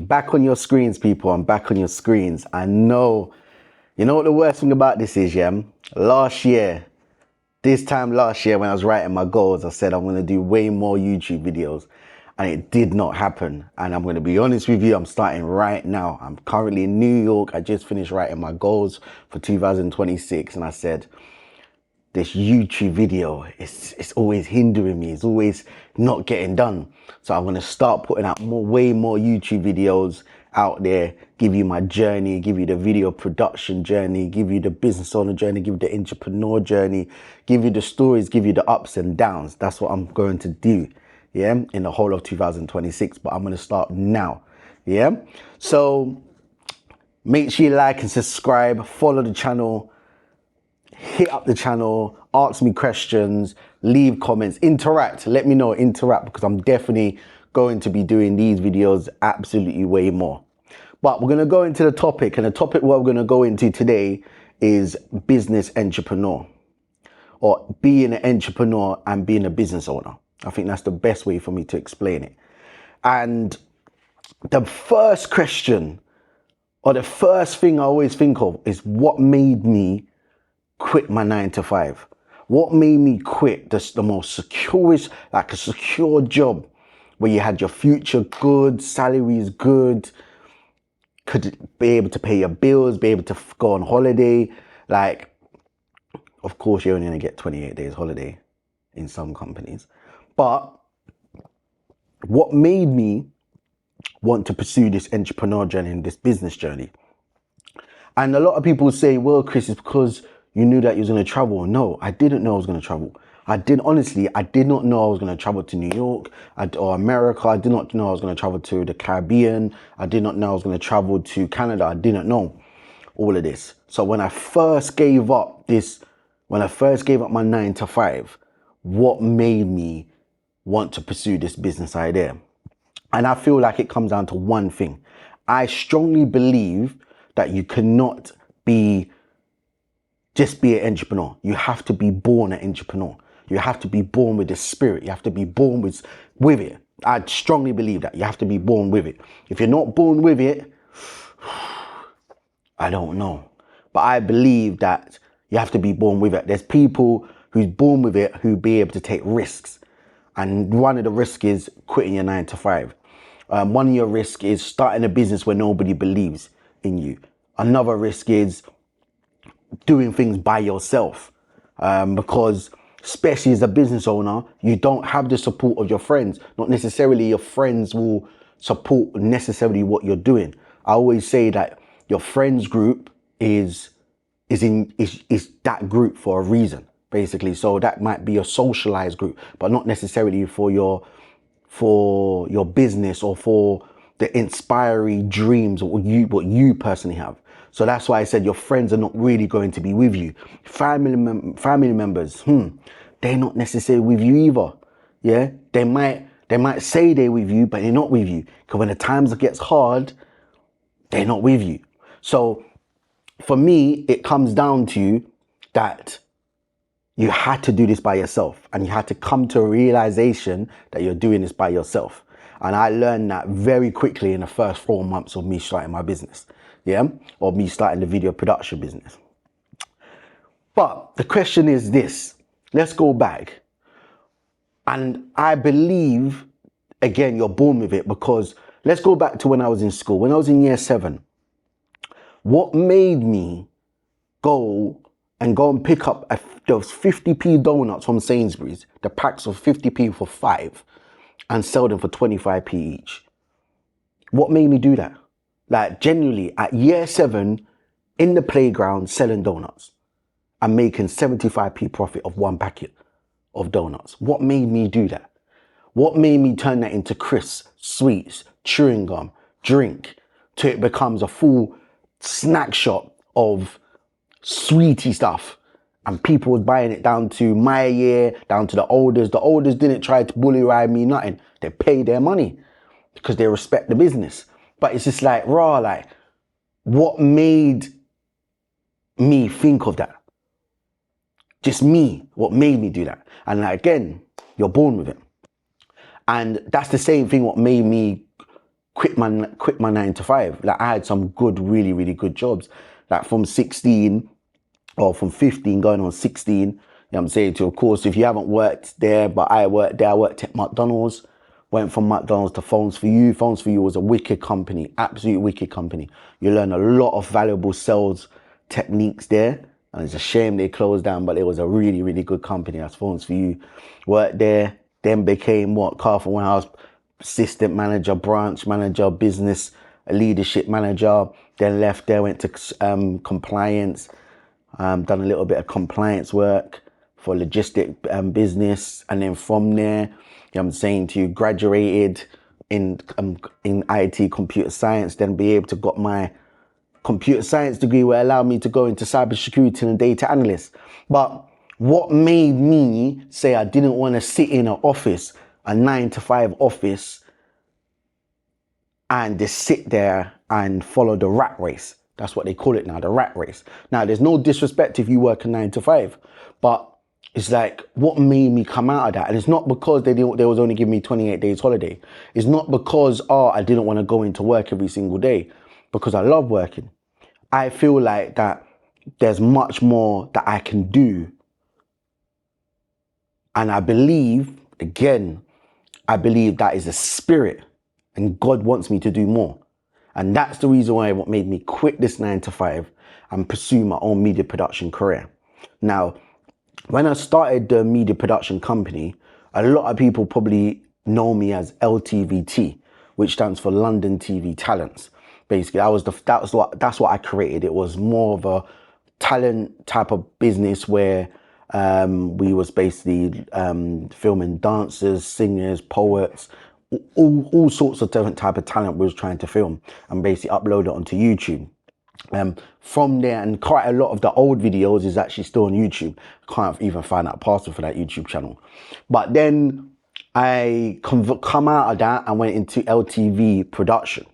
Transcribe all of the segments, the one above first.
back on your screens, people. I'm back on your screens. I know. You know what the worst thing about this is, yeah? This time last year when I was writing my goals, I said I'm going to do way more YouTube videos. And it did not happen. And I'm going to be honest with you, I'm starting right now. I'm currently in New York. I just finished writing my goals for 2026. And I said, this YouTube video, it's always hindering me. It's always not getting done. So I'm going to start putting out way more YouTube videos out there, give you my journey, give you the video production journey, give you the business owner journey, give you the entrepreneur journey, give you the stories, give you the ups and downs. That's what I'm going to do, yeah, in the whole of 2026. But I'm going to start now, yeah. So make sure you like and subscribe, follow the channel, hit up the channel, ask me questions, leave comments, interact, let me know, interact, because I'm definitely going to be doing these videos absolutely way more. But we're going to go into the topic, and the topic what we're going to go into today is business entrepreneur, or being an entrepreneur and being a business owner. I think that's the best way for me to explain it. And the first question, or the first thing I always think of, is what made me quit my 9-to-5? What made me quit the most securest, like a secure job where you had your future good, salary is good, could be able to pay your bills, be able to go on holiday. Like, of course, you're only going to get 28 days holiday in some companies. But what made me want to pursue this entrepreneur journey and this business journey? And a lot of people say, well, Chris, it's because you knew that you was going to travel. No, I didn't know I was going to travel. I did not know I was going to travel to New York or America. I did not know I was going to travel to the Caribbean. I did not know I was going to travel to Canada. I didn't know all of this. So when I first gave up my 9-to-5, what made me want to pursue this business idea? And I feel like it comes down to one thing. I strongly believe that you cannot just be an entrepreneur. You have to be born an entrepreneur. You have to be born with the spirit. You have to be born with it. I strongly believe that you have to be born with it. If you're not born with it, I don't know. But I believe that you have to be born with it. There's people who's born with it who be able to take risks. And one of the risks is quitting your 9-to-5. One of your risks is starting a business where nobody believes in you. Another risk is doing things by yourself, because especially as a business owner, you don't have the support of your friends. Not necessarily your friends will support necessarily what you're doing. I always say that your friends group is that group for a reason, basically. So that might be a socialized group, but not necessarily for your business or for the inspiring dreams or what you personally have. So that's why I said your friends are not really going to be with you. Family members, they're not necessarily with you either. Yeah, they might say they're with you, but they're not with you. Because when the times gets hard, they're not with you. So for me, it comes down to that you had to do this by yourself, and you had to come to a realization that you're doing this by yourself. And I learned that very quickly in the first 4 months of me starting my business. Yeah, or me starting the video production business. But the question is this, let's go back. And I believe, again, you're born with it, because let's go back to when I was in school. When I was in year 7, what made me go and pick up those 50p donuts from Sainsbury's, the packs of 50p for 5, and sell them for 25p each? What made me do that? Like, genuinely, at year 7, in the playground selling donuts and making 75p profit of one packet of donuts. What made me do that? What made me turn that into crisps, sweets, chewing gum, drink, till it becomes a full snack shop of sweetie stuff? And people was buying it down to my year, down to the olders. The olders didn't try to bully ride me, nothing. They paid their money because they respect the business. But it's just like, what made me think of that? Just me, what made me do that? And like, again, you're born with it. And that's the same thing what made me quit my 9 to 5. Like, I had some good, really, really good jobs. Like from 16 or from 15 going on 16, you know what I'm saying? To, of course, if you haven't worked there, but I worked there, I worked at McDonald's, went from McDonald's to Phones For You. Phones For You was a wicked company, absolute wicked company. You learn a lot of valuable sales techniques there. And it's a shame they closed down, but it was a really, really good company. That's Phones For You. Worked there, then became what? Carphone Warehouse assistant manager, branch manager, business leadership manager. Then left there, went to compliance. Done a little bit of compliance work for logistic business, and then from there, you know what I'm saying to you, graduated in IT computer science, then be able to got my computer science degree, where allowed me to go into cybersecurity and data analyst. But what made me say I didn't want to sit in an office, a 9 to 5 office, and just sit there and follow the rat race. That's what they call it now, the rat race. Now, there's no disrespect if you work a 9 to 5, but it's like, what made me come out of that? And it's not because they was only giving me 28 days holiday. It's not because, I didn't want to go into work every single day, because I love working. I feel like that there's much more that I can do. And I believe, again, that is a spirit, and God wants me to do more. And that's the reason why what made me quit this 9 to 5 and pursue my own media production career. Now, when I started the media production company, a lot of people probably know me as LTVT, which stands for London TV Talents. Basically, that's what I created. It was more of a talent type of business where we was basically filming dancers, singers, poets, all sorts of different type of talent we was trying to film and basically upload it onto YouTube. From there, and quite a lot of the old videos is actually still on YouTube. Can't even find out password for that YouTube channel. But then I come out of that and went into LTV production.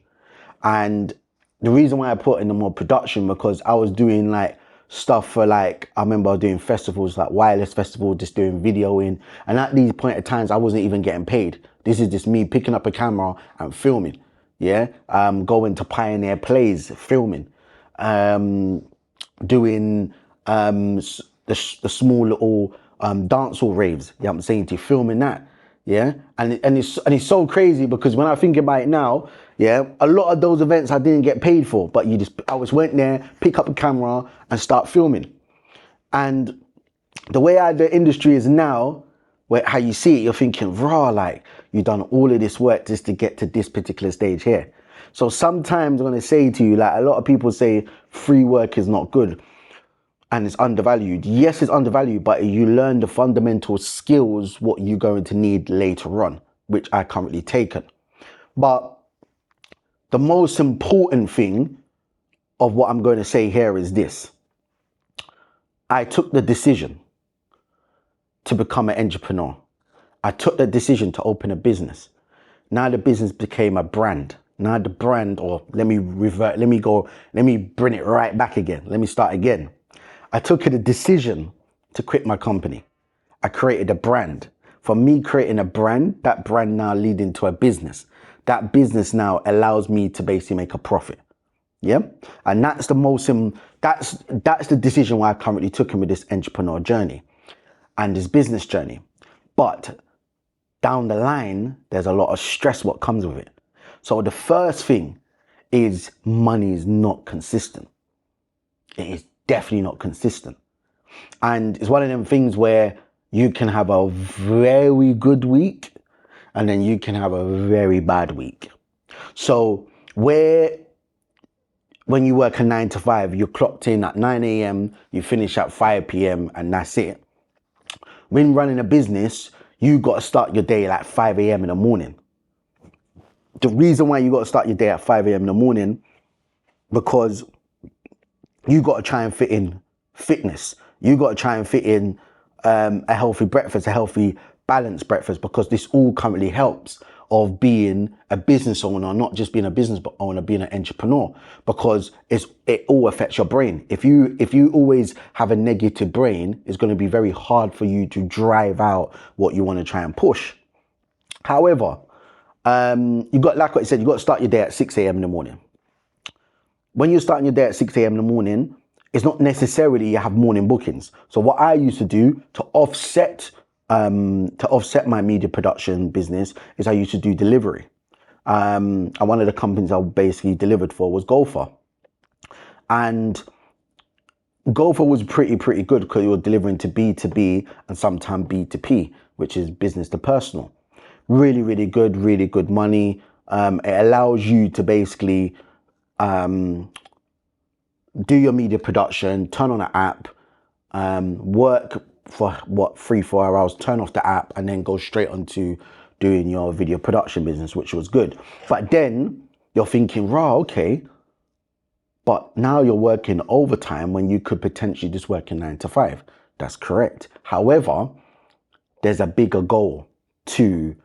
And the reason why I put in the more production, because I was doing like stuff for, like, I remember I was doing festivals like Wireless Festival, just doing videoing. And at these point of times, I wasn't even getting paid. This is just me picking up a camera and filming. Yeah. Going to Pioneer Plays, filming. Doing the small little dancehall raves. Yeah, I'm saying to you, filming that. Yeah, and it's so crazy, because when I think about it now, yeah, a lot of those events I didn't get paid for, but I went there, pick up a camera and start filming. And the way the industry is now, how you see it, you're thinking, raw, like, you've done all of this work just to get to this particular stage here. So sometimes I'm going to say to you, like, a lot of people say free work is not good and it's undervalued. Yes, it's undervalued, but you learn the fundamental skills, what you're going to need later on, which I currently taken. But the most important thing of what I'm going to say here is this. I took the decision to become an entrepreneur. I took the decision to open a business. Now the business became a brand. Now the brand, or let me bring it right back again. Let me start again. I took the decision to quit my company. I created a brand. For me creating a brand, that brand now leading to a business. That business now allows me to basically make a profit. Yeah. And that's that's the decision why I currently took him with this entrepreneur journey and this business journey. But down the line, there's a lot of stress what comes with it. So the first thing is money is not consistent. It is definitely not consistent. And it's one of them things where you can have a very good week and then you can have a very bad week. So when you work a 9 to 5, you're clocked in at 9 a.m., you finish at 5 p.m. and that's it. When running a business, you got to start your day at 5 a.m. in the morning. The reason why you got to start your day at 5 a.m. in the morning, because you got to try and fit in fitness. You got to try and fit in a healthy breakfast, a healthy balanced breakfast, because this all currently helps of being a business owner, not just being a business owner, being an entrepreneur, because it all affects your brain. If you always have a negative brain, it's going to be very hard for you to drive out what you want to try and push. However, You got, like I said, you got to start your day at 6 a.m. in the morning. When you're starting your day at 6 a.m. in the morning, it's not necessarily you have morning bookings. So what I used to do to offset my media production business is I used to do delivery. And one of the companies I basically delivered for was Golfer. And Golfer was pretty good because you were delivering to B2B and sometimes B2P, which is business to personal. Really good money. It allows you to basically do your media production, turn on an app, work for 3-4 hours, turn off the app, and then go straight onto doing your video production business, which was good. But then you're thinking, right, okay, but now you're working overtime when you could potentially just work in 9 to 5. That's correct. However, there's a bigger goal to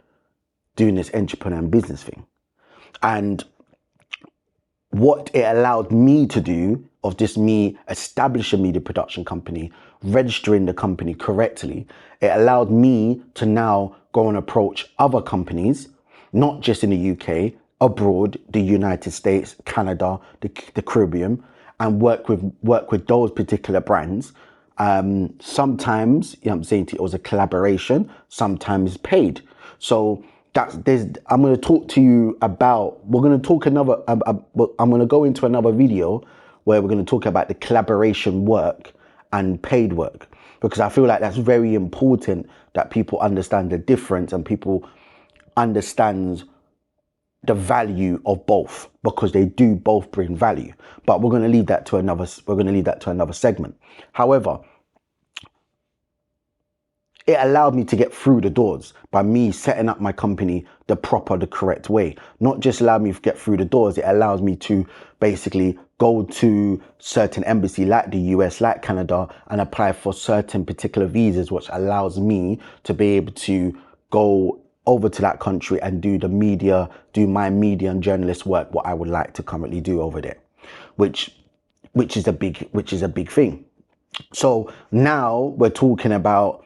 doing this entrepreneur and business thing. And what it allowed me to do of just me establish a media production company, registering the company correctly, it allowed me to now go and approach other companies, not just in the UK, abroad, the United States, Canada, the Caribbean, and work with those particular brands. Sometimes, you know what I'm saying, it was a collaboration, sometimes paid. So I'm going to talk to you about, we're going to talk I'm going to go into another video where we're going to talk about the collaboration work and paid work, because I feel like that's very important that people understand the difference and people understand the value of both, because they do both bring value. But we're going to leave that to another segment. However, it allowed me to get through the doors by me setting up my company the correct way. Not just allow me to get through the doors, it allows me to basically go to certain embassy like the US, like Canada, and apply for certain particular visas, which allows me to be able to go over to that country and do my media and journalist work, what I would like to currently do over there, which is a big thing. So now we're talking about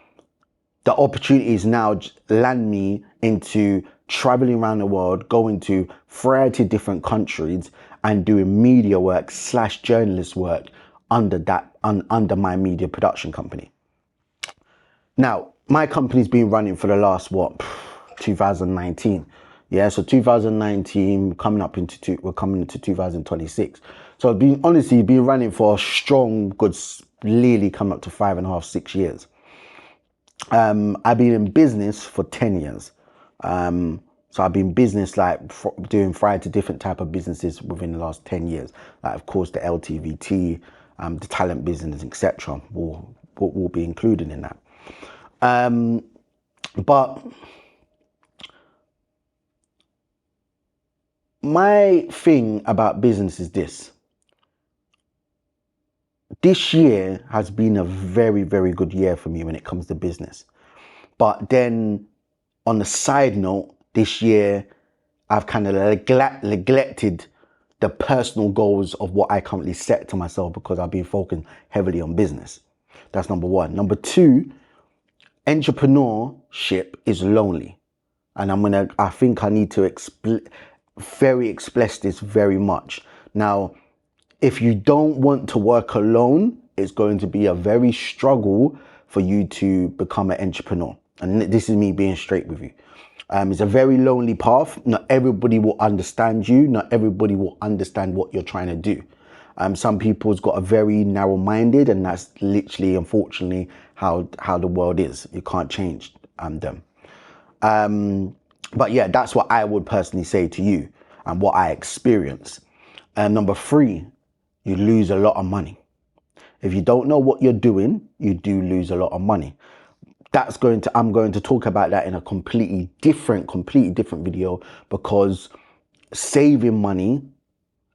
the opportunities now land me into traveling around the world, going to variety of different countries and doing media work / journalist work under my media production company. Now, my company's been running for the last, 2019. Yeah, so 2019, we're coming into 2026. So I've been running for a strong, good, nearly coming up to 5.5, 6 years. I've been in business for 10 years. So I've been business doing variety of different type of businesses within the last 10 years. Like, of course, the LTVT, the talent business, etc. will be included in that. But my thing about business is this. This year has been a very good year for me when it comes to business. But then on the side note, this year I've kind of neglected the personal goals of what I currently set to myself because I've been focusing heavily on business. That's number one. Number two, entrepreneurship is lonely. And I think I need to express this very much. Now, if you don't want to work alone, it's going to be a very struggle for you to become an entrepreneur. And this is me being straight with you. It's a very lonely path. Not everybody will understand you. Not everybody will understand what you're trying to do. Some people's got a very narrow-minded, and that's literally, unfortunately, how the world is. You can't change them. But yeah, that's what I would personally say to you and what I experience. Number three, you lose a lot of money. If you don't know what you're doing, you do lose a lot of money. I'm going to talk about that in a completely different video, because saving money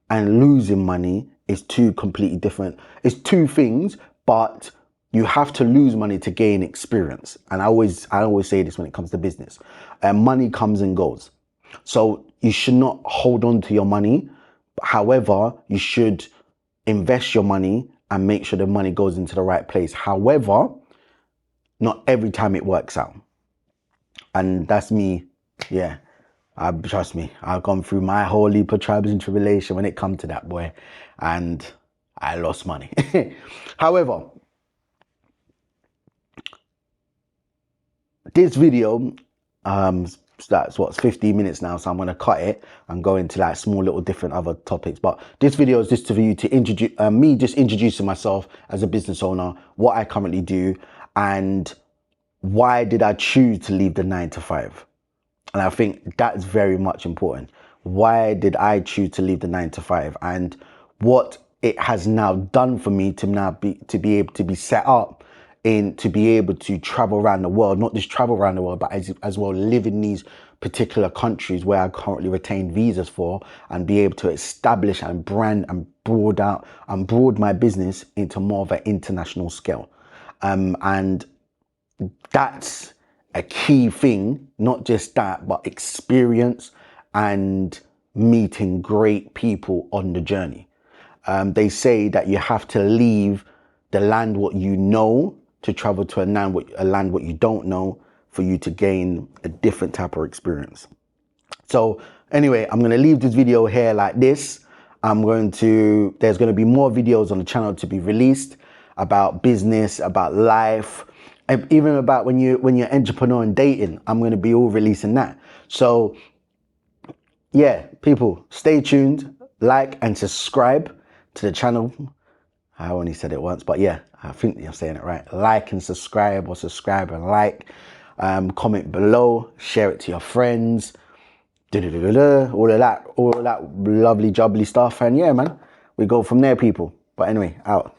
and losing money is completely different. It's two things, but you have to lose money to gain experience. And I always say this when it comes to business. Money comes and goes. So you should not hold on to your money. However, you should invest your money and make sure the money goes into the right place. However, not every time it works out. And that's me, yeah, Trust me, I've gone through my whole heap of trials and tribulation when it come to that, boy, and I lost money. However, this video, that's what's 15 minutes now, so I'm gonna cut it and go into like small little different other topics. But this video is just for you to introduce me, just introducing myself as a business owner, what I currently do, and why did I choose to leave the 9 to 5. And I think that's very much important. Why did I choose to leave the 9 to 5, and what it has now done for me to now be able to be set up in to be able to travel around the world, not just travel around the world, but as well live in these particular countries where I currently retain visas for, and be able to establish and brand and broad my business into more of an international scale. And that's a key thing, not just that, but experience and meeting great people on the journey. They say that you have to leave the land what you know to travel to a land what you don't know, for you to gain a different type of experience. So anyway, I'm going to leave this video here like this. There's going to be more videos on the channel to be released about business, about life, even about when you're entrepreneur and dating. I'm going to be all releasing that. So yeah, people, stay tuned, like and subscribe to the channel. I only said it once, but yeah, I think I'm saying it right. Like and subscribe, or subscribe and like. Comment below, share it to your friends, all of that lovely jubbly stuff. And yeah, man, we go from there, people. But anyway, out.